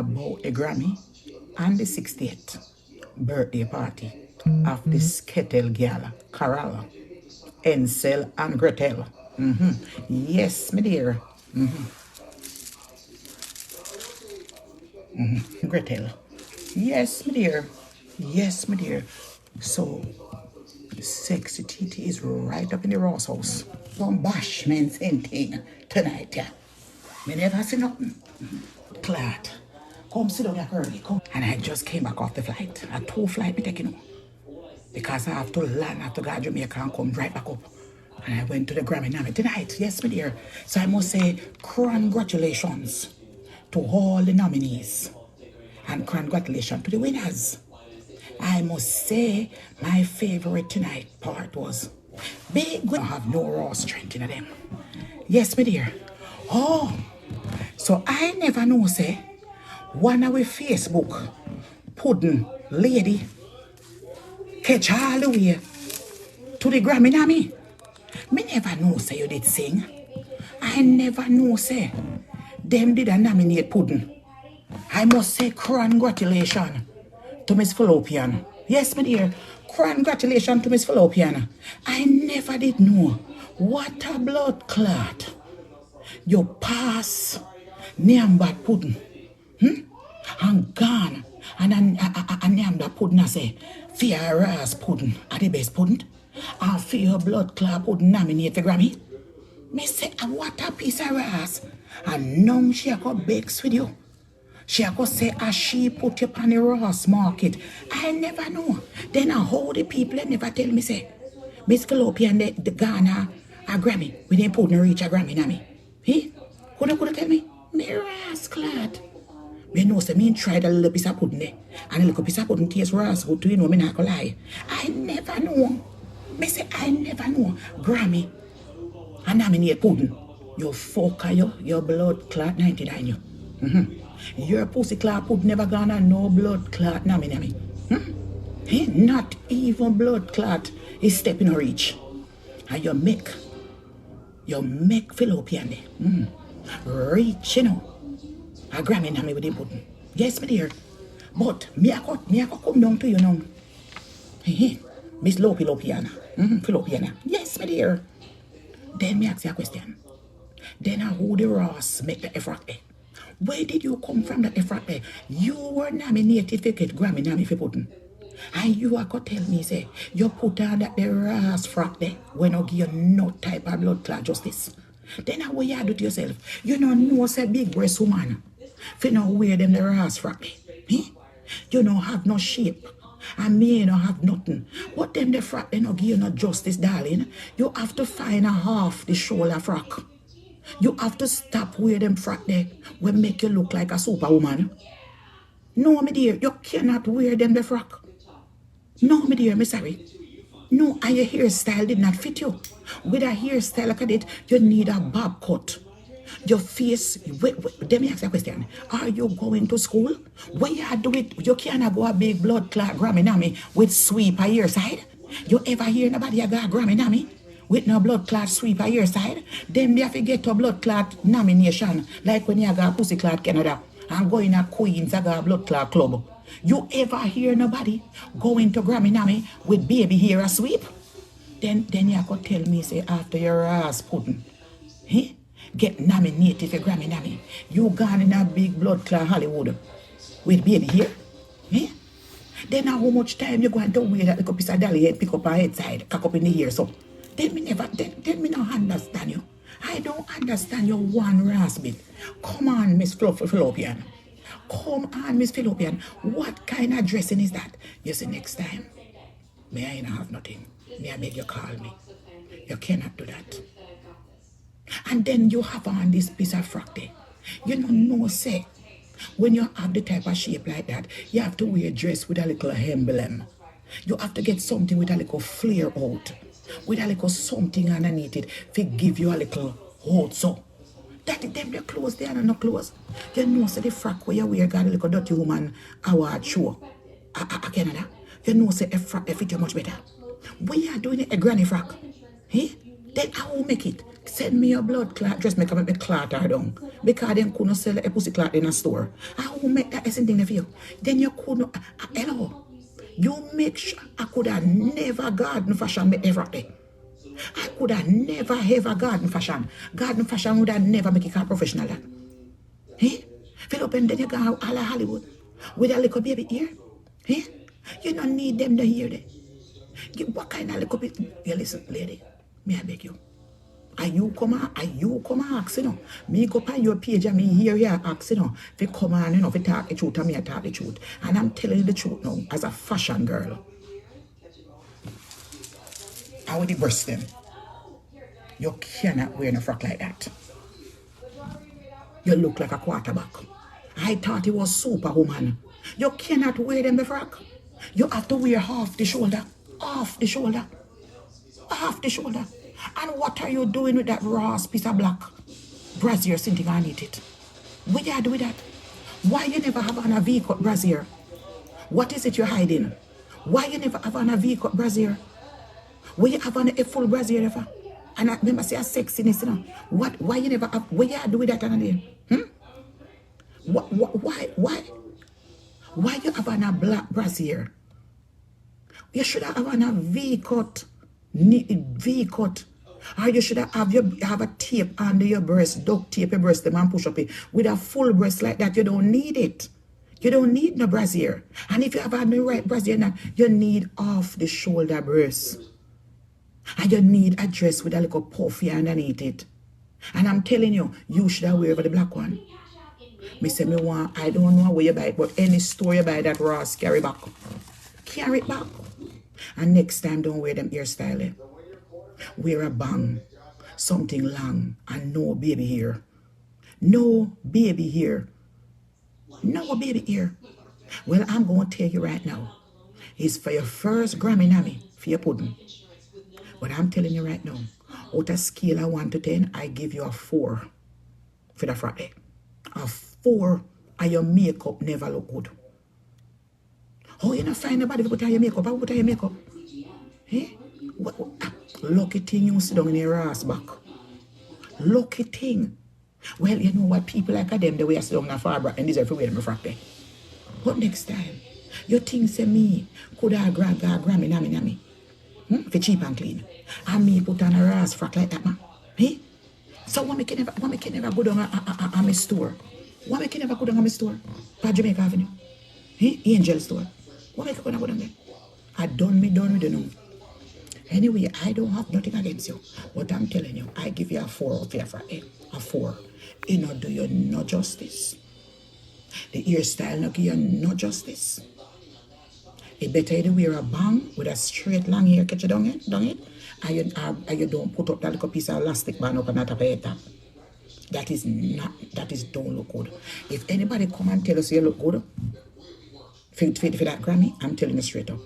about the Grammy and the 68th birthday party of this kettle girl, Carol, Ansel, and Gretel. Yes, my dear. Gretel. Yes, my dear. Yes, my dear. So, sexy Titi is right up in the Ross house. Some bashment same thing tonight, yeah. Me never see nothing. Clad. Come sit down here early, come. And I just came back off the flight. A 2 flight me taking up. Because I have to land, I have to go to Jamaica and come right back up. And I went to the Grammy Nammy tonight. Yes, my dear. So I must say, congratulations to all the nominees. And congratulations to the winners. I must say, my favorite tonight part was big. We don't have no raw strength in them. Yes, my dear. Oh, so I never know, say, one of our Facebook pudding lady catch all the way to the Grammy Nammy. Me never know, say, you did sing. I never know, say, them did a nominate pudding. I must say congratulations to Miss Fallopian. Yes, my dear. Congratulations to Miss Fallopian. I never did know what a blood clot. You pass name that pudding. And gone. And name that pudding I say, for your ass pudding are the best pudding. And for your blood clot pudding nominate for Grammy. Me say, what a piece of ass. And now she got bakes with you. She go say, as she put you on the Ross market. I never know. Then I hold the people and never tell me, say, Miss Fallopian, the Ghana, a Grammy. We didn't put no reach a Grammy, na me. He? Could tell me? Me rascal. Me know, say, me tried a little piece of pudding there. And a little piece of pudding taste Ross good to you know, me not gonna lie. I never know. Me say, I never know. Grammy, a nominate pudding. You fucker, your blood clot 99 you. Your pussy clot pudding never gonna no blood clot nami. Not even blood clot is stepping a reach. And you make Fallopian there. Reach, you know. A Grammy nami with the pudding. Yes, my dear. But me I come down to you now. Miss Fallopian. Fallopian. Yes, my dear. Then me ask you a question. Then who the Ross make the effort there? Where did you come from that effort there? You were nominated for get Grammy Nammy for pudding. And you are going to tell me, say, you put on that the Ross frock there when you give you no type of blood clot justice. Then how you do to yourself? You know say big breast woman. If you know wear them the Ross frock there. You don't have no shape. And me don't have nothing. But them the frock they don't give you no justice, darling. You have to find a half the shoulder frock. You have to stop wear them frock there will make you look like a superwoman. No, my dear, you cannot wear them the frock. No, my dear, me sorry. No, and your hairstyle did not fit you. With a hairstyle like that, you need a bob cut. Your face, wait, let me ask you a question. Are you going to school? When you do it, you cannot go a big blood clot Grammy Nammy with sweep a ear side. You ever hear nobody a got Grammy Nammy with no blood clot sweep a ear side? Then they have to get a blood clot nomination, like when you got pussy clot Canada and going to Queens, a got blood clot club. You ever hear nobody going to Grammy Nammy with baby hair a sweep? Then you could tell me, say, after your ass pudding, get nominated for Grammy Nammy. You gone in a big blood clot Hollywood with baby hair. Then how much time you going to wear that little piece of dolly head, pick up her head side, cock up in the ear, so. Then me not understand you. I don't understand your one raspy. Come on, Miss Fallopian. Come on, Miss Fallopian. What kind of dressing is that? You see, next time, may I not have nothing. May I beg you call me. You cannot do that. And then you have on this piece of frock there. You don't know, say, when you have the type of shape like that, you have to wear a dress with a little emblem. You have to get something with a little flare out. With a little something underneath it to give you a little hold. So, that is them, the clothes, they are not clothes. You know, say the frock where you wear got a little dirty woman award show. Canada. You know, say a frock, they fit you much better. We are doing a granny frock. Then I will make it. Send me your blood clot, just make me clot her down. Because then couldn't sell a pussy clot in a store. I will make that essence thing for you. Then you couldn't, hello. You make sure I could have never garden fashion me ever day. I could have never ever garden fashion. Garden fashion would have never make it a professional. Eh? Philip, and then you go all of Hollywood with a little baby ear. Eh? You don't need them to hear that. What kind of little bit? You listen, lady. May I beg you? Are you come ask, you know? Me go by your page and me hear you ask, you know? If you come on, you know, if you talk the truth, and me I talk the truth. And I'm telling you the truth now, as a fashion girl. How would you breast them? You cannot wear a frock like that. You look like a quarterback. I thought you was superwoman. You cannot wear them the frock. You have to wear half the shoulder. Half the shoulder. Half the shoulder. And what are you doing with that raw piece of black brassiere sitting underneath it? What you do with that? Why you never have on a V-cut brassiere? What is it you're hiding? Why you never have on a V-cut brassiere? Why you have on a full brassiere ever? And I remember say a sexiness, you know. Why you never have, what you do with that on there? Why you have on a black brassiere? You should have on a V-cut. V-cut. Or you should have a tape under your breast, duct tape your breast, them and push up it. With a full breast like that, you don't need it. You don't need no brassiere. And if you have the right brassiere now, you need off the shoulder breast. And you need a dress with a little puffy underneath it. And I'm telling you, you should have wear over the black one. Me say me want, I don't know where you buy it, but any store you buy that Ross, carry back. Carry it back. And next time, don't wear them hairstyle. Wear a bang, something long, and no baby hair. No baby hair. No baby hair. Well, I'm going to tell you right now. It's for your first Grammy Nammy, for your pudding. But I'm telling you right now, out of scale of 1 to 10, I give you a 4 for the Friday. A 4, and your makeup never look good. Oh, you not find nobody to put on your makeup? How put on your makeup? Eh? Lucky thing you sit down in your ass back. Lucky thing. Well, you know what? People like them, the way I sit down in a far and deserve to wear them a Friday. But next time, you think say me could have grabbed a Grammy Nammy? For cheap and clean. And me put on a ass frock like that, man. Eh? So why me can never go down a my store? Why me can never go down a my store? By Jamaica Avenue. Eh? Angel store. Why me can go down there? I done with you. Anyway, I don't have nothing against you. But I'm telling you, I give you a 4 of your Friday. A 4. You know, do you no justice. The hairstyle no give you no justice. It better you wear a bang with a straight long hair, catch it down it, and you don't put up that little piece of elastic band up and not a head top. That is don't look good. If anybody come and tell us you look good for that Grammy, I'm telling you straight up.